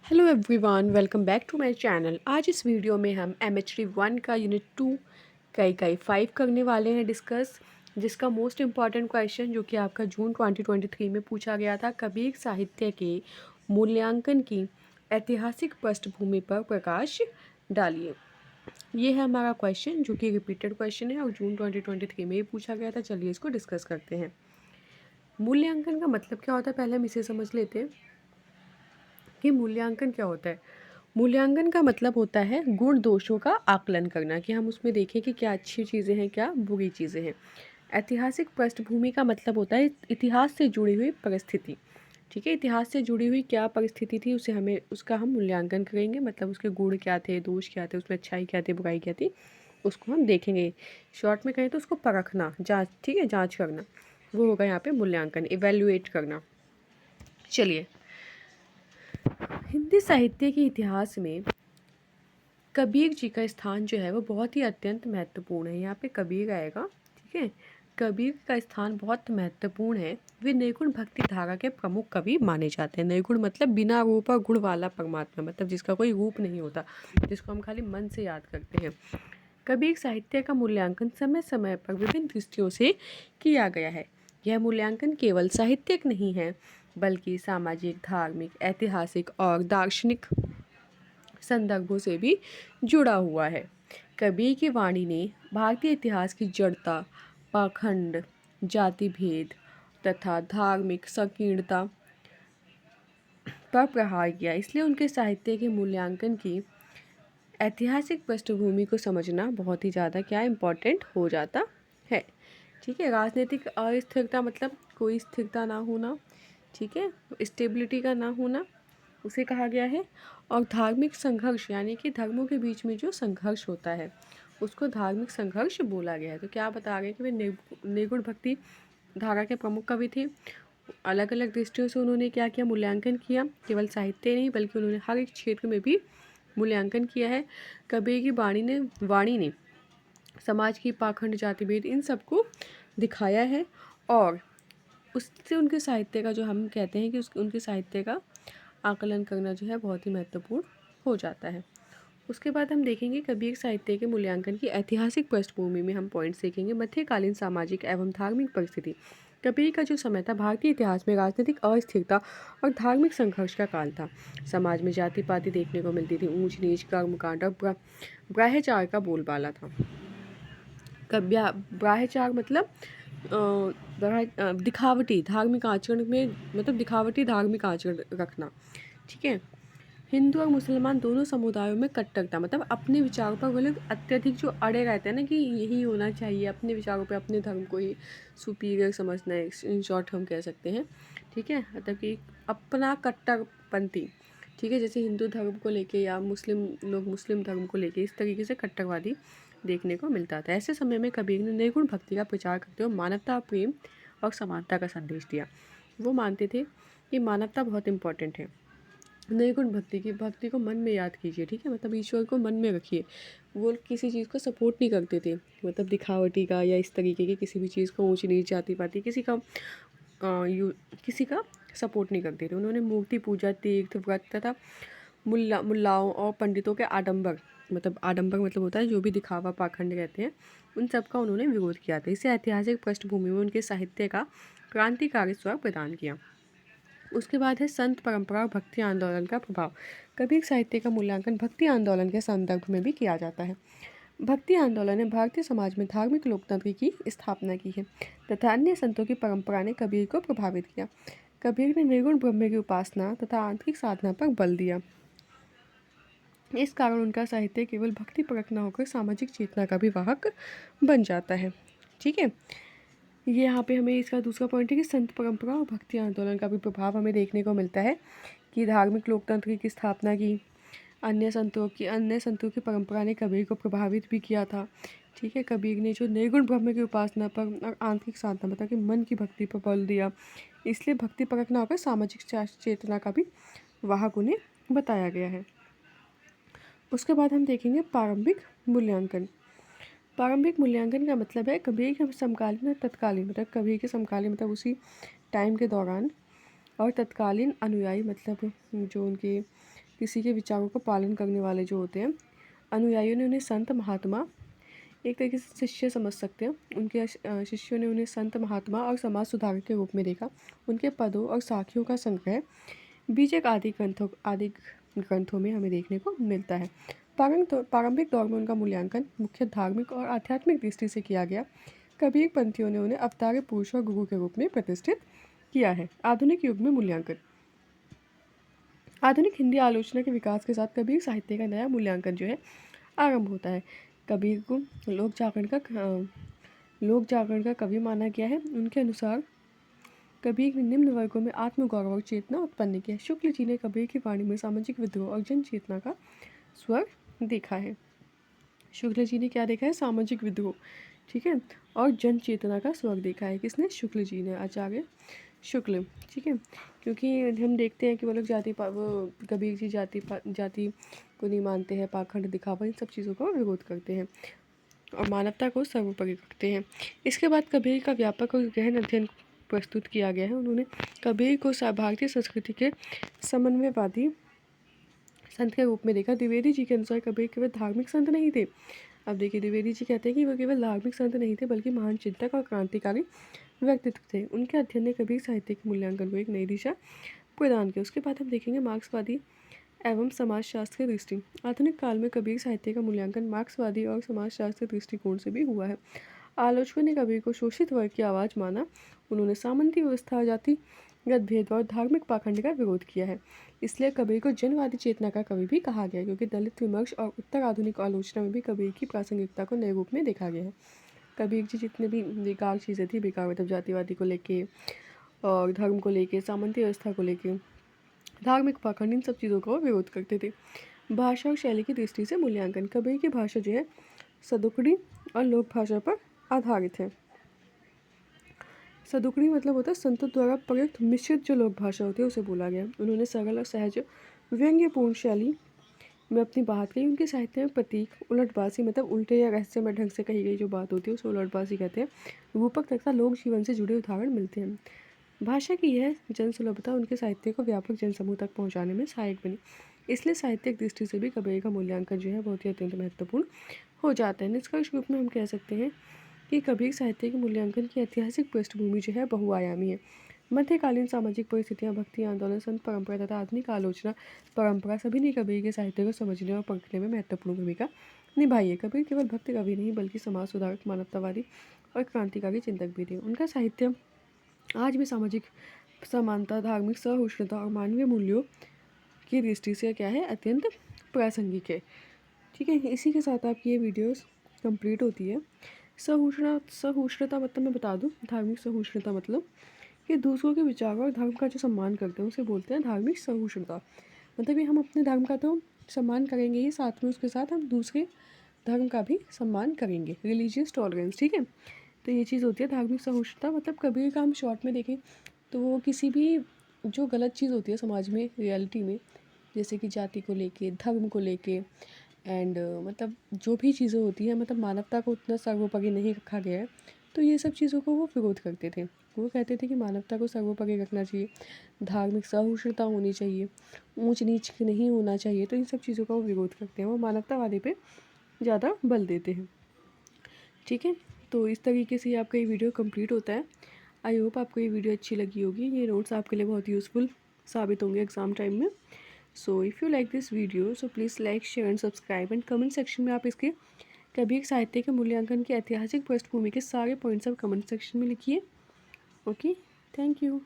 Hello everyone, welcome back to my channel. आज इस video में हम एमएचटी 1 का यूनिट 2 का इकाई 5 करने वाले हैं डिस्कस, जिसका मोस्ट इम्पॉर्टेंट क्वेश्चन जो कि आपका जून 2023 में पूछा गया था, कबीर साहित्य के मूल्यांकन की ऐतिहासिक पृष्ठभूमि पर प्रकाश डालिए। ये है हमारा क्वेश्चन जो कि रिपीटेड क्वेश्चन है और जून 2023 में ही पूछा गया था। चलिए इसको डिस्कस करते हैं। मूल्यांकन का मतलब क्या होता है, पहले हम इसे समझ लेते हैं कि मूल्यांकन क्या होता है। मूल्यांकन का मतलब होता है गुण दोषों का आकलन करना, कि हम उसमें देखें कि क्या अच्छी चीज़ें हैं क्या बुरी चीज़ें हैं। ऐतिहासिक पृष्ठभूमि का मतलब होता है इतिहास से जुड़ी हुई परिस्थिति। ठीक है, इतिहास से जुड़ी हुई क्या परिस्थिति थी उसे हमें उसका हम मूल्यांकन करेंगे, मतलब उसके गुण क्या थे, दोष क्या थे, उसमें अच्छाई क्या थी, बुराई क्या थी, उसको हम देखेंगे। शॉर्ट में कहें तो उसको परखना, जाँच, ठीक है, जाँच करना, वो होगा यहाँ पे मूल्यांकन, इवेल्युएट करना। चलिए, हिंदी साहित्य के इतिहास में कबीर जी का स्थान जो है वो बहुत ही अत्यंत महत्वपूर्ण है। यहाँ पे कबीर आएगा, ठीक है। कबीर का स्थान बहुत महत्वपूर्ण है। वे निर्गुण भक्ति धारा के प्रमुख कवि माने जाते हैं। निर्गुण मतलब बिना रूप और गुण वाला परमात्मा, मतलब जिसका कोई रूप नहीं होता, जिसको हम खाली मन से याद करते हैं। कबीर साहित्य का मूल्यांकन समय समय पर विभिन्न दृष्टियों से किया गया है। यह मूल्यांकन केवल साहित्यिक नहीं है, बल्कि सामाजिक, धार्मिक, ऐतिहासिक और दार्शनिक संदर्भों से भी जुड़ा हुआ है। कबीर की वाणी ने भारतीय इतिहास की जड़ता, पाखंड, जाति भेद तथा धार्मिक संकीर्णता पर प्रहार किया। इसलिए उनके साहित्य के मूल्यांकन की ऐतिहासिक पृष्ठभूमि को समझना बहुत ही ज़्यादा क्या इम्पोर्टेंट हो जाता है। ठीक है, राजनीतिक अस्थिरता मतलब कोई स्थिरता ना होना, ठीक है, स्टेबिलिटी का ना होना, उसे कहा गया है। और धार्मिक संघर्ष यानी कि धर्मों के बीच में जो संघर्ष होता है उसको धार्मिक संघर्ष बोला गया है। तो क्या बता रहे हैं कि वे निर्गुण भक्ति धारा के प्रमुख कवि थे। अलग अलग दृष्टियों से उन्होंने क्या किया, मूल्यांकन किया। केवल साहित्य नहीं बल्कि उन्होंने हर एक क्षेत्र में भी मूल्यांकन किया है। कबीर की वाणी ने समाज की पाखंड, जाति भेद, इन सबको दिखाया है। और उससे उनके साहित्य का जो हम कहते हैं कि उनके साहित्य का आकलन करना जो है बहुत ही महत्वपूर्ण हो जाता है। उसके बाद हम देखेंगे कबीर साहित्य के मूल्यांकन की ऐतिहासिक पृष्ठभूमि में हम पॉइंट्स देखेंगे। मध्यकालीन सामाजिक एवं धार्मिक परिस्थिति। कबीर का जो समय था भारतीय इतिहास में राजनीतिक अस्थिरता और धार्मिक संघर्ष का काल था। समाज में जाति पाति देखने को मिलती थी, ऊंच नीच, कर्मकांड और ब्राह्यचार का बोलबाला था। ब्राह्यचार मतलब दिखावटी धार्मिक आचरण में, मतलब दिखावटी धार्मिक आचरण रखना, ठीक है। हिंदू और मुसलमान दोनों समुदायों में कट्टरता, मतलब अपने विचारों पर वो लोग अत्यधिक जो अड़े रहते हैं ना कि यही होना चाहिए, अपने विचारों पे, अपने धर्म को ही सुपीरियर समझना है, इन शॉर्ट हम कह सकते हैं, ठीक है। मतलब कि अपना कट्टरपंथी, ठीक है, जैसे हिंदू धर्म को लेके या मुस्लिम लोग मुस्लिम धर्म को लेके इस तरीके से कट्टरवादी देखने को मिलता था। ऐसे समय में कबीर ने निर्गुण भक्ति का प्रचार करते हुए मानवता, प्रेम और समानता का संदेश दिया। वो मानते थे कि मानवता बहुत इंपॉर्टेंट है। निर्गुण भक्ति को मन में याद कीजिए, ठीक है, मतलब ईश्वर को मन में रखिए। वो किसी चीज़ को सपोर्ट नहीं करते थे, मतलब दिखावटी का या इस तरीके की किसी भी चीज़ को, ऊंच नीच, जाति पाति, किसी का सपोर्ट नहीं करते थे। उन्होंने मूर्ति पूजा, तीर्थ व्रत तथा मुल्लाओं और पंडितों के आडंबर मतलब होता है जो भी दिखावा, पाखंड कहते हैं, उन सब का उन्होंने विरोध किया था। इसे ऐतिहासिक पृष्ठभूमि में उनके साहित्य का क्रांतिकारी स्वर प्रदान किया। उसके बाद है संत परंपरा और भक्ति आंदोलन का प्रभाव। कबीर साहित्य का मूल्यांकन भक्ति आंदोलन के संदर्भ में भी किया जाता है। भक्ति आंदोलन ने भारतीय समाज में धार्मिक लोकतंत्र की स्थापना की है तथा अन्य संतों की परंपरा ने कबीर को प्रभावित किया। कबीर ने निर्गुण ब्रह्म की उपासना तथा आंतरिक साधना पर बल दिया। इस कारण उनका साहित्य केवल भक्ति परक न होकर सामाजिक चेतना का भी वाहक बन जाता है, ठीक है। ये यहाँ पे हमें इसका दूसरा पॉइंट है कि संत परंपरा और भक्ति आंदोलन का भी प्रभाव हमें देखने को मिलता है कि धार्मिक लोकतंत्र की स्थापना की। अन्य संतों की परंपरा ने कबीर को प्रभावित भी किया था, ठीक है। कबीर ने जो निर्गुण ब्रह्म की उपासना पर और आंतरिक साधना, मतलब कि मन की भक्ति पर बल दिया, इसलिए भक्ति परक न होकर सामाजिक चेतना का भी वाहक उन्हें बताया गया है। उसके बाद हम देखेंगे प्रारंभिक मूल्यांकन। प्रारंभिक मूल्यांकन का मतलब है कबीर के समकालीन और तत्कालीन, मतलब कबीर के समकालीन मतलब उसी टाइम के दौरान, और तत्कालीन अनुयायी मतलब जो उनके किसी के विचारों का पालन करने वाले जो होते हैं अनुयायियों ने उन्हें संत महात्मा, एक तरीके से शिष्य समझ सकते हैं, उनके शिष्यों ने उन्हें संत महात्मा और समाज सुधारक के रूप में देखा। उनके पदों और साखियों का संग्रह बीजक आदि ग्रंथों में हमें देखने को मिलता है। प्रारंभिक दौर में उनका मूल्यांकन मुख्य धार्मिक और आध्यात्मिक दृष्टि से किया गया। कबीर पंथियों ने उन्हें अवतार पुरुष और गुरु के रूप में प्रतिष्ठित किया है। आधुनिक युग में मूल्यांकन। आधुनिक हिंदी आलोचना के विकास के साथ कबीर साहित्य का नया मूल्यांकन जो है आरंभ होता है। कबीर को लोक जागरण का कवि माना गया है। उनके अनुसार कबीर ने निम्न वर्गों में आत्मगौरव और चेतना उत्पन्न किया। शुक्ल जी ने कबीर की वाणी में सामाजिक विद्रोह और जन चेतना का स्वर देखा है। शुक्ल जी ने क्या देखा है? सामाजिक विद्रोह, ठीक है, और जन चेतना का स्वर देखा है। किसने? शुक्ल जी ने, आचार्य शुक्ल, ठीक है। क्योंकि हम देखते हैं कि वो लोग वो कबीर जी जाति को नहीं मानते हैं, पाखंड, दिखावा, इन सब चीज़ों का विरोध करते हैं और मानवता को सर्वोपरि रखते हैं। इसके बाद कबीर का व्यापक और गहन अध्ययन प्रस्तुत किया गया है। उन्होंने कबीर को भारतीय संस्कृति के समन्वयवादी संत के रूप में देखा। द्विवेदी जी के अनुसार कबीर केवल धार्मिक संत नहीं थे। अब देखिए, द्विवेदी जी कहते हैं कि वो केवल धार्मिक संत नहीं थे बल्कि महान चिंतक और क्रांतिकारी व्यक्तित्व थे। उनके अध्ययन ने कबीर साहित्य के मूल्यांकन को एक नई दिशा प्रदान की। उसके बाद हम देखेंगे मार्क्सवादी एवं समाजशास्त्र की दृष्टि। आधुनिक काल में कबीर साहित्य का मूल्यांकन मार्क्सवादी और समाजशास्त्र दृष्टिकोण से भी हुआ है। आलोचकों ने कबीर को शोषित वर्ग की आवाज़ माना। उन्होंने सामंती व्यवस्था, जातिगत भेदभाव और धार्मिक पाखंड का विरोध किया है। इसलिए कबीर को जनवादी चेतना का कवि भी कहा गया, क्योंकि दलित विमर्श और उत्तर आधुनिक आलोचना में भी कबीर की प्रासंगिकता को नए रूप में देखा गया है। कबीर जी जितने भी बेकार चीज़ें थी, बेकार मतलब जातिवादी को लेके और धर्म को लेके, सामंती व्यवस्था को लेके, धार्मिक पाखंड, इन सब चीज़ों का विरोध करते थे। भाषा और शैली की दृष्टि से मूल्यांकन। कबीर की भाषा जो है सदुकड़ी और लोक भाषा पर आधारित है। सदुकड़ी मतलब होता है संतों द्वारा प्रयुक्त मिश्रित जो लोक भाषा होती है उसे बोला गया। उन्होंने सरल और सहज व्यंग्यपूर्ण शैली में अपनी बात कही। उनके साहित्य में प्रतीक, उलटबाजी मतलब उल्टे या रहस्यमय ढंग से कही गई जो बात होती है उसे उलटबाजी कहते हैं, रूपक तथा लोक जीवन से जुड़े उदाहरण मिलते हैं। भाषा की यह जनसुलभता उनके साहित्य को व्यापक जनसमूह तक पहुंचाने में सहायक बनी। इसलिए साहित्यिक दृष्टि से भी कबीर का मूल्यांकन जो है बहुत ही अत्यंत महत्वपूर्ण हो जाता है। निष्कर्ष रूप में हम कह सकते हैं कि कबीर साहित्य के मूल्यांकन की ऐतिहासिक पृष्ठभूमि जो है बहुआयामी है। मध्यकालीन सामाजिक परिस्थितियाँ, भक्ति आंदोलन, संत परंपरा तथा आधुनिक आलोचना परंपरा सभी ने कबीर के साहित्य को समझने और परखने में महत्वपूर्ण भूमिका निभाई है। कबीर केवल भक्त कवि नहीं बल्कि समाज सुधारक, मानवतावादी और क्रांतिकारी चिंतक भी थे। उनका साहित्य आज भी सामाजिक समानता, धार्मिक सहिष्णुता और मानवीय मूल्यों की दृष्टि से क्या है? अत्यंत प्रासंगिक है। ठीक है, इसी के साथ आपकी ये वीडियोस कंप्लीट होती है। सहिष्णुता मतलब मैं बता दूं, धार्मिक सहिष्णुता मतलब कि दूसरों के विचारों और धर्म का जो सम्मान करते हैं उसे बोलते हैं धार्मिक सहिष्णुता। मतलब ये हम अपने धर्म का तो सम्मान करेंगे ही, साथ में उसके साथ हम दूसरे धर्म का भी सम्मान करेंगे, रिलीजियस टॉलरेंस। ठीक है, तो ये चीज़ होती है धार्मिक सहिष्णुता। मतलब कबीर का हम शॉर्ट में देखें तो वो किसी भी जो गलत चीज़ होती है समाज में, रियलिटी में, जैसे कि जाति को लेके, धर्म को लेके एंड मतलब जो भी चीज़ें होती हैं, मतलब मानवता को उतना सर्वोपरि नहीं रखा गया है, तो ये सब चीज़ों को वो विरोध करते थे। वो कहते थे कि मानवता को सर्वोपरि रखना चाहिए, धार्मिक सहिष्णुता होनी चाहिए, ऊंच नीच नहीं होना चाहिए। तो इन सब चीज़ों का वो विरोध करते हैं, वो मानवतावादी पे ज़्यादा बल देते हैं। ठीक है, तो इस तरीके से आपका ये वीडियो कंप्लीट होता है। आई होप आपको ये वीडियो अच्छी लगी होगी। ये नोट्स आपके लिए बहुत यूज़फुल साबित होंगे एग्ज़ाम टाइम में। So if you like this video so please like, share and subscribe and comment section में आप इसके कबीर साहित्य के मूल्यांकन की ऐतिहासिक पृष्ठभूमि के सारे पॉइंट्स आप कमेंट सेक्शन में लिखिए। Okay, thank you.